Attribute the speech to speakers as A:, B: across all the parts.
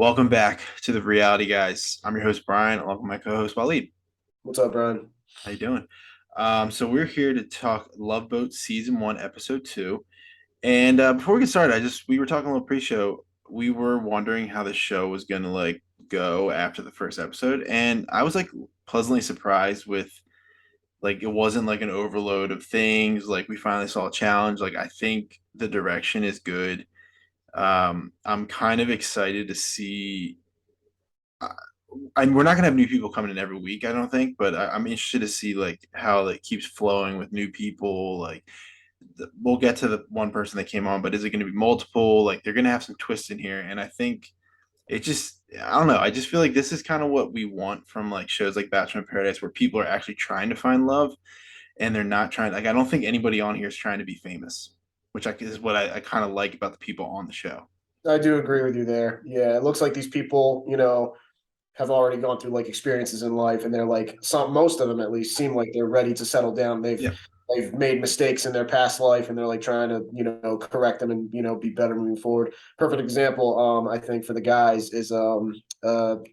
A: Welcome back to the Reality Guys. I'm your host Brian, along with my co-host Waleed.
B: What's up, Brian?
A: How you doing? So we're here to talk Love Boat Season 1, Episode 2. And before we get started, we were talking a little pre-show. We were wondering how the show was gonna go after the first episode, and I was pleasantly surprised with it wasn't like an overload of things. Like we finally saw a challenge. Like I think the direction is good. I'm kind of excited to see and we're not gonna have new people coming in every week, I don't think, but I'm interested to see how it keeps flowing with new people. We'll get to the one person that came on, but is it going to be multiple? Like they're going to have some twists in here, and I think I don't know. I just feel like this is kind of what we want from like shows like Bachelor in Paradise, where people are actually trying to find love, and they're not trying. Like I don't think anybody on here is trying to be famous, is what I kind of like about the people on the show.
B: I do agree with you there. Yeah, it looks like these people, have already gone through like experiences in life, and they're like most of them at least seem like they're ready to settle down.
A: Yeah.
B: They've made mistakes in their past life, and they're like trying to correct them and be better moving forward. Perfect example, I think for the guys is the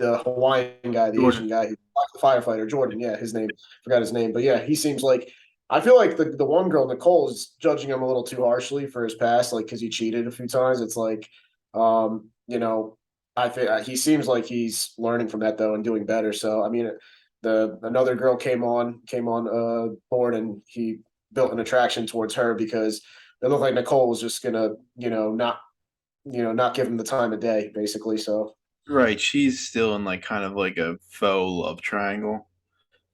B: Hawaiian guy, the Asian
A: Jordan.
B: guy, the firefighter, Jordan. Yeah, his name, forgot his name, but yeah, he seems like. I feel like the one girl, Nicole, is judging him a little too harshly for his past, like because he cheated a few times. It's like, I think he seems like he's learning from that though and doing better. So I mean, the another girl came on board, and he built an attraction towards her because it looked like Nicole was just gonna not give him the time of day basically. So
A: Right. She's still in like kind of like a faux love triangle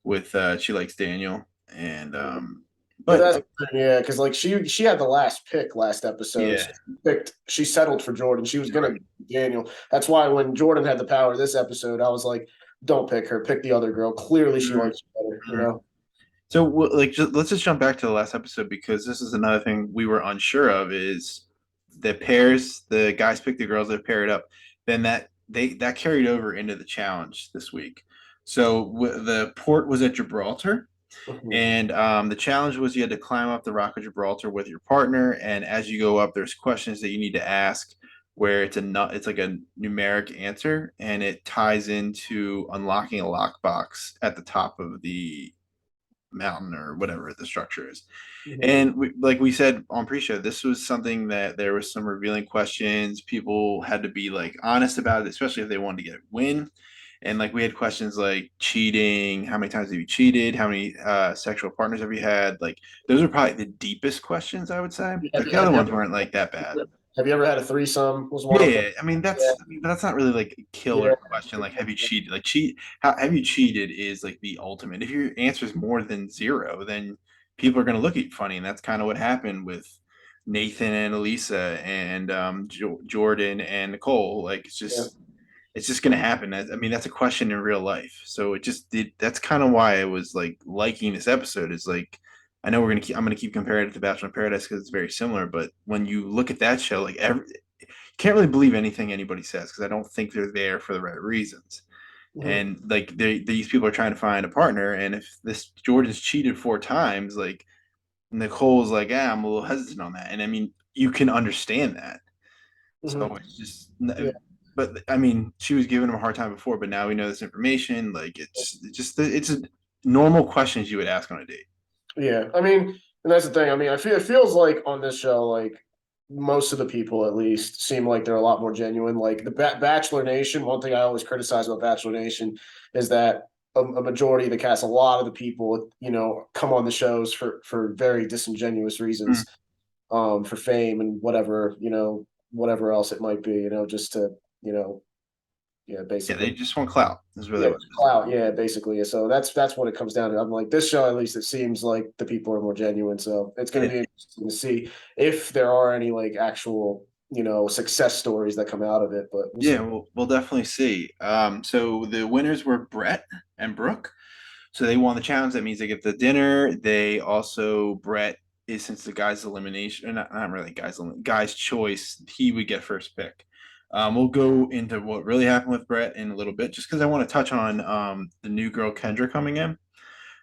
A: with she likes Daniel and
B: But
A: but
B: that's yeah, because like she had the last pick last episode.
A: yeah,
B: So she settled for Jordan. She was gonna
A: right.
B: Daniel. That's why when Jordan had the power this episode, I was like, don't pick her, pick the other girl. Clearly she
A: Mhm,
B: likes you better, you
A: mhm.
B: know?
A: So let's just jump back to the last episode because this is another thing we were unsure of is the guys pick the girls that paired up, then that carried over into the challenge this week. So the port was at Gibraltar.
B: Mhm.
A: And the challenge was you had to climb up the Rock of Gibraltar with your partner, and as you go up, there's questions that you need to ask where it's like a numeric answer, and it ties into unlocking a lockbox at the top of the mountain or whatever the structure is.
B: Mhm.
A: And like we said on pre-show, this was something that there was some revealing questions. People had to be like honest about it, especially if they wanted to get a win. And like we had questions like cheating, how many times have you cheated? How many sexual partners have you had? Like those are probably the deepest questions, I would say.
B: Have
A: Like
B: you,
A: the
B: have
A: other
B: you
A: ones
B: ever
A: weren't like that bad.
B: have you ever had a threesome? Was one
A: Yeah,
B: of them.
A: yeah.
B: Yeah,
A: But that's not really like a killer
B: yeah,
A: question. Like, have you cheated? How have you cheated is like the ultimate. If your answer is more than zero, then people are going to look at you funny, and that's kind of what happened with Nathan and Elisa and Jordan and Nicole. Like,
B: yeah.
A: it's just going to happen. I mean, that's a question in real life. So it just did. That's kind of why I was like liking this episode. Is like, I know I'm gonna keep comparing it to Bachelor in Paradise because it's very similar. But when you look at that show, like can't really believe anything anybody says because I don't think they're there for the right reasons.
B: Mhm.
A: And like these people are trying to find a partner, and if this Jordan's cheated 4 times, like Nicole's like, yeah, I'm a little hesitant on that, and I mean you can understand that. So
B: Mhm.
A: it's just,
B: Yeah.
A: but I mean, she was giving him a hard time before, but now we know this information. Like it's a normal questions you would ask on a date.
B: Yeah, I mean, and that's the thing. I mean, it feels like on this show, like most of the people at least seem like they're a lot more genuine. Like the Bachelor Nation. One thing I always criticize about Bachelor Nation is that a majority of the cast, a lot of the people, come on the shows for very disingenuous
A: Mm.
B: reasons, for fame and whatever, whatever else it might be, just to, you know, yeah,
A: Yeah, they
B: basically.
A: just want clout. Is really
B: Yeah,
A: what it is.
B: clout. Yeah, basically. So that's what it comes down to. I'm like, this show, at least it seems like the people are more genuine. So it's going to
A: Yeah,
B: be interesting to see if there are any like actual, success stories that come out of it. But we'll
A: yeah,
B: see.
A: we'll definitely see. So the winners were Brett and Brooke. So they won the challenge. That means they get the dinner. They also Brett is since the guy's elimination, or not really guy's choice. He would get first pick. We'll go into what really happened with Brett in a little bit, just because I want to touch on the new girl Kendra coming in.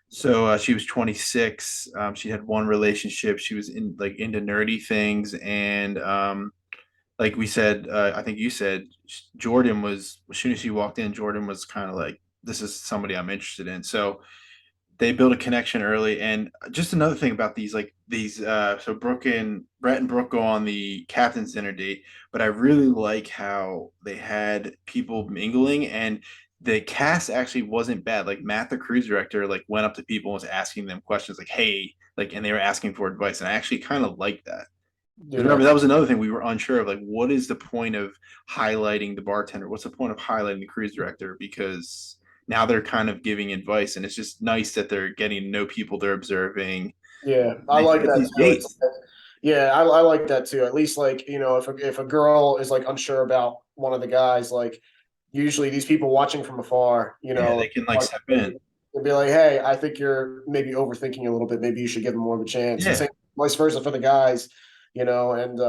A: So she was 26. She had one relationship. She was into nerdy things, and like we said, I think you said Jordan was as soon as she walked in, Jordan was kind of like, this is somebody I'm interested in. So they build a connection early. And just another thing about these, like these, so Brett and Brooke go on the captain's dinner date, but I really like how they had people mingling and the cast actually wasn't bad. Like Matt, the cruise director, like went up to people and was asking them questions like, hey, like, and they were asking for advice. And I actually kind of like that. Because
B: Yeah,
A: remember, that was another thing we were unsure of. Like, what is the point of highlighting the bartender? What's the point of highlighting the cruise director? Because now they're kind of giving advice, and it's just nice that they're getting to know people they're observing.
B: yeah, I
A: They
B: like
A: set
B: that
A: these
B: too. It's
A: dates.
B: yeah, I like that too. At least like if a girl is like unsure about one of the guys, like usually these people watching from afar,
A: Yeah, they can like step in.
B: they'll be like, hey, I think you're maybe overthinking a little bit. Maybe you should give him more of a chance, and
A: Yeah,
B: same vice versa for the guys. And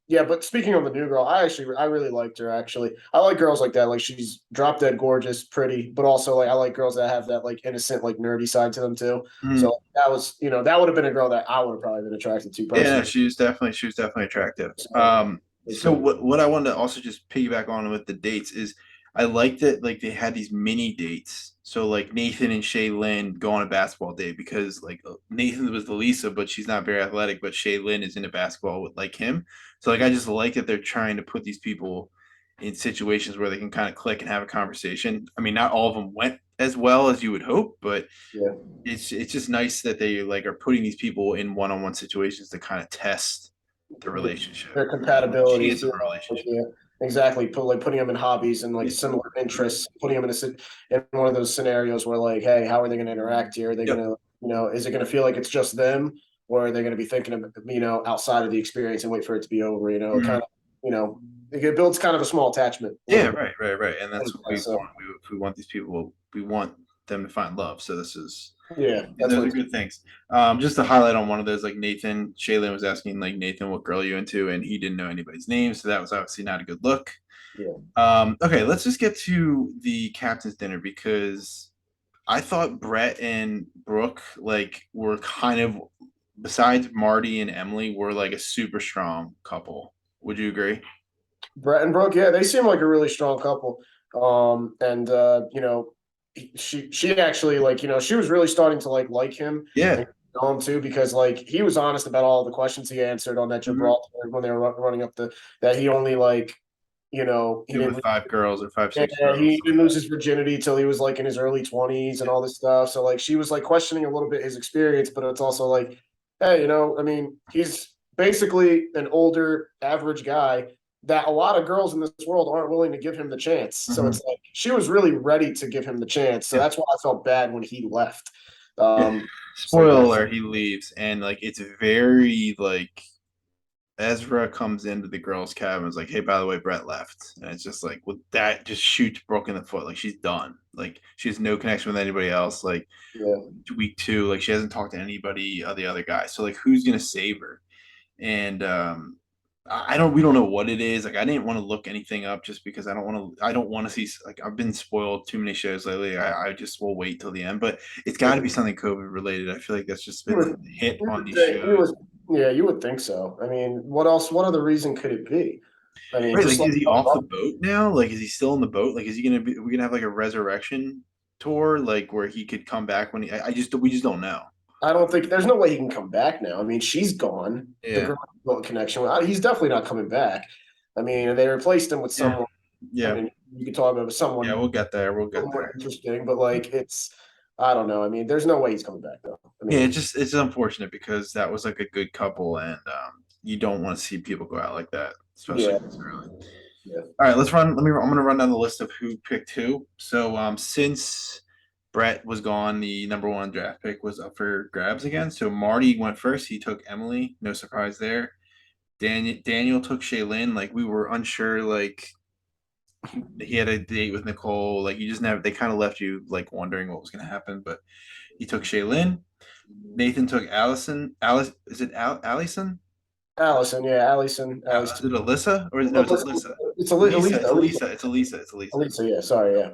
B: yeah, but speaking of the new girl, I really liked her actually. I like girls like that. Like she's drop dead gorgeous, pretty, but also like I like girls that have that like innocent, like nerdy side to them too.
A: Mhm.
B: So that was, that would have been a girl that I would have probably been attracted to
A: Yeah, no,
B: personally.
A: she was definitely attractive.
B: So it was
A: So
B: good.
A: what I wanted to also just piggyback on with the dates is I liked that like they had these mini dates. So like Nathan and Shaylin go on a basketball date because like Nathan was the Lisa, but she's not very athletic, but Shaylin is into basketball with like him. So like I just like that they're trying to put these people in situations where they can kind of click and have a conversation. I mean, not all of them went as well as you would hope, but
B: Yeah.
A: it's just nice that they like are putting these people in one-on-one situations to kind of test the
B: The,
A: relationship
B: their
A: and the
B: compatibility
A: chance of
B: too.
A: a
B: Like,
A: relationship.
B: yeah, exactly. Like putting them in hobbies and like
A: Yeah.
B: similar
A: Mhm.
B: interests, putting them in one of those scenarios where like, hey, how are they going to interact here? Are they going
A: Yep.
B: to, is it going to feel like it's just them, or are they going to be thinking of, outside of the experience and wait for it to be over?
A: Mhm.
B: Kind of, it builds kind of a small attachment a
A: Yeah,
B: little bit.
A: right. And that's what we
B: So
A: want. We want these people. We want them to find love. So
B: yeah, that's
A: those
B: what
A: are
B: it's.
A: good things. Just to highlight on one of those, like Nathan Shaylin was asking like Nathan, what girl are you into, and he didn't know anybody's name, so that was obviously not a good look.
B: Yeah.
A: Okay, let's just get to the captain's dinner because I thought Brett and Brooke like were kind of besides Marty and Emily were like a super strong couple. Would you agree?
B: Brett and Brooke, yeah, they seem like a really strong couple. And she actually like she was really starting to like him
A: Yeah.
B: and know him too because like he was honest about all the questions he answered on that
A: Mm-hmm.
B: Gibraltar when they were running up the that he only like he
A: Been
B: didn't
A: with five girls or five,
B: yeah,
A: six girls,
B: he
A: something
B: didn't
A: like
B: lose his virginity till he was like in his early 20s and
A: that.
B: all this stuff. So like she was like questioning a little bit his experience, but it's also like, hey, I mean, he's basically an older average guy that a lot of girls in this world aren't willing to give him the chance.
A: Yeah.
B: So
A: Mm-hmm.
B: it's like she was really ready to give him the chance. So
A: Yeah.
B: that's why I felt bad when he left.
A: Yeah.
B: It's like
A: Spoiler
B: that.
A: alert, he leaves, and like it's very like Ezra comes into the girls' cabin. Is like, hey, by the way, Brett left, and it's just like, well, that just shoots Brooke in the foot. Like she's done. Like she has no connection with anybody else. Like
B: Yeah.
A: week two, like she hasn't talked to anybody of the other guys. So like, who's gonna save her? And I don't. We don't know what it is. Like I didn't want to look anything up just because I don't want to. I don't want to see. Like I've been spoiled too many shows lately. I just will wait till the end. But it's got to be
B: Yeah.
A: something COVID related. I feel like that's just
B: You
A: been like
B: would,
A: the hit
B: you
A: on
B: would
A: these
B: think you
A: shows.
B: would, yeah, you would think so. I mean, what else? What other reason could it be? I mean,
A: Right,
B: just
A: like
B: like
A: is he off the boat now? Like is he still in the boat? Like is he gonna be? Are we gonna have like a resurrection tour, like where he could come back when he? I just we just don't know.
B: I don't think there's no way he can come back now. I mean, she's gone. The
A: Yeah,
B: girl built a connection. He's definitely not coming back. I mean, they replaced him with
A: yeah,
B: someone. I
A: yeah,
B: mean, you could talk about
A: yeah.
B: someone
A: We'll get there. We'll get
B: more
A: there.
B: interesting, but like it's, I don't know. I mean, there's no way he's coming back though. I
A: Yeah,
B: mean,
A: it's unfortunate because that was like a good couple, and you don't want to see people go out like that, especially
B: yeah,
A: this early.
B: yeah.
A: All right, let's run. Let me. I'm gonna run down the list of who picked who. So since Brett was gone, the number one draft pick was up for grabs again. So Marty went first. He took Emily. No surprise there. Daniel took Shaylin. Like we were unsure. Like he had a date with Nicole. Like you just never. They kind of left you like wondering what was gonna happen. But he took Shaylin. Nathan took Allison. Alice is it Allison?
B: Allison, yeah, Allison,
A: Is
B: Allison.
A: it Alyssa or no? It's Alyssa.
B: It's
A: Elisa.
B: Elisa,
A: It's
B: Elisa,
A: Elisa. It's Elisa. It's Elisa.
B: Elisa. Yeah, sorry, yeah.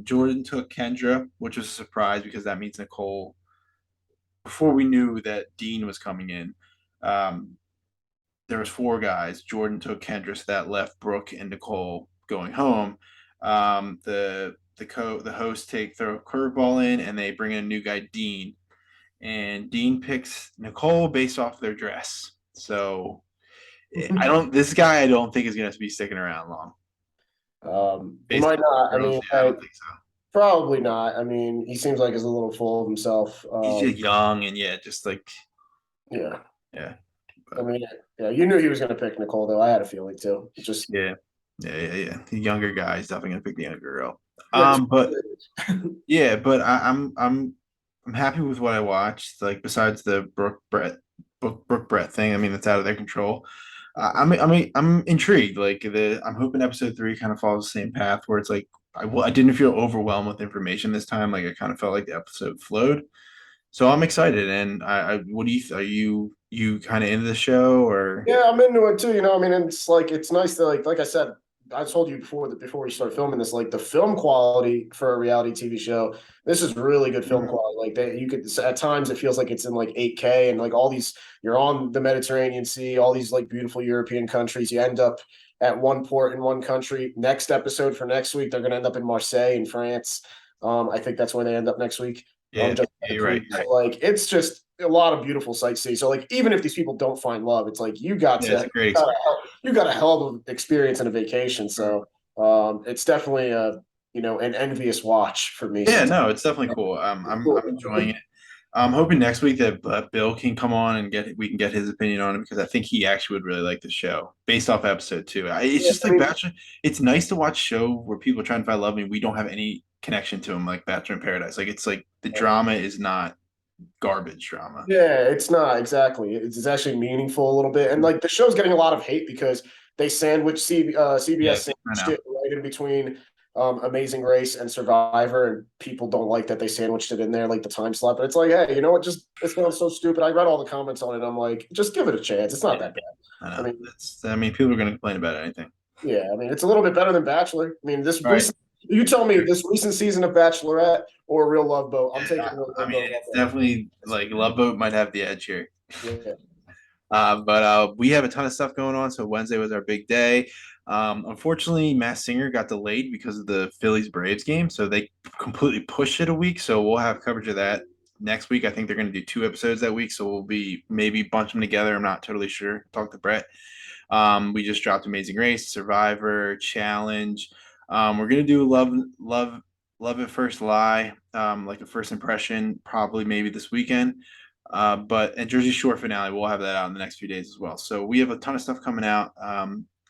A: Jordan took Kendra, which was a surprise because that means Nicole. Before we knew that Dean was coming in, um, there was four guys. Jordan took Kendra, so that left Brooke and Nicole going home. The hosts throw a curveball in, and they bring in a new guy, Dean, and Dean picks Nicole based off their dress. So I don't. This guy I don't think is going to be sticking around long.
B: He
A: Based
B: might
A: off
B: not.
A: the
B: I
A: girls,
B: mean,
A: yeah, I don't think so.
B: probably not. I mean, he seems like he's a little full of himself.
A: He's just young and yeah, just like
B: Yeah.
A: yeah,
B: I
A: but
B: mean, yeah, you knew he was going to pick Nicole, though. I had a feeling too. It just
A: yeah. The younger guy is definitely going to pick the younger girl.
B: rich.
A: But yeah, but I'm happy with what I watched. Like besides the Brooke Brett thing, I mean that's out of their control. I'm intrigued. I'm hoping episode three kind of follows the same path where it's like I didn't feel overwhelmed with information this time. Like I kind of felt like the episode flowed. So I'm excited. And what do are you kind of into the show or?
B: Yeah, I'm into it too. I mean, it's like it's nice to like I said, I told you before that before we start filming this, like the film quality for a reality TV show, this is really good film
A: Mhm.
B: quality. Like that, you could at times it feels like it's in like 8K and like all these. You're on the Mediterranean Sea, all these like beautiful European countries. You end up at one port in one country. Next episode for next week, they're going to end up in Marseille in France. I think that's where they end up next week.
A: Yeah,
B: Just
A: yeah,
B: the
A: you're right.
B: cruise. So, like it's just a lot of beautiful sights to see. So like even if these people don't find love, it's like
A: Yeah, it's a great experience.
B: you got a hell of an experience and a vacation.
A: Mhm.
B: So it's definitely a an envious watch for me
A: Yeah,
B: sometimes.
A: no, it's definitely cool. I'm
B: Cool.
A: enjoying it. I'm hoping next week that Bill can come on and we can get his opinion on it because I think he actually would really like the show based off episode two. It's
B: Yeah,
A: just
B: I
A: like
B: mean,
A: Bachelor. It's nice to watch show where people are trying to find love and we don't have any connection to them like Bachelor in Paradise. Like it's like the drama is not garbage drama.
B: yeah, it's not exactly. It's actually meaningful a little bit, and like the show's getting a lot of hate because they
A: Yeah,
B: CBS
A: I
B: sandwiched
A: know.
B: it right in between Amazing Race and Survivor, and people don't like that they sandwiched it in there like the time slot. But it's like, hey, you know what? Just it sounds so stupid. I read all the comments on it. I'm like, just give it a chance. It's
A: Yeah,
B: not that bad.
A: I
B: I
A: know.
B: mean,
A: I mean, people are going to complain about anything.
B: yeah, I mean, it's a little bit better than Bachelor. I mean, this
A: All right.
B: recent. You tell me this recent season of Bachelorette or Real Love Boat. I'm taking Real
A: I
B: Love
A: mean,
B: Boat all
A: it's
B: day.
A: definitely like Love Boat might have the edge here.
B: Yeah.
A: But we have a ton of stuff going on. So Wednesday was our big day. Unfortunately, Mass Singer got delayed because of the Phillies Braves game. So they completely pushed it a week. So we'll have coverage of that next week. I think they're going to do two episodes that week. So we'll be maybe bunch them together. I'm not totally sure. Talk to Brett. We just dropped Amazing Race, Survivor, Challenge. We're gonna do Love at First Lie, like a first impression, probably maybe this weekend. But and Jersey Shore finale, we'll have that out in the next few days as well. So we have a ton of stuff coming out.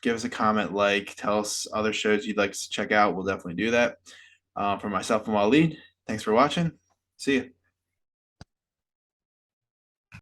A: Give us a comment, tell us other shows you'd like to check out. We'll definitely do that. For myself and Waleed, thanks for watching. See you.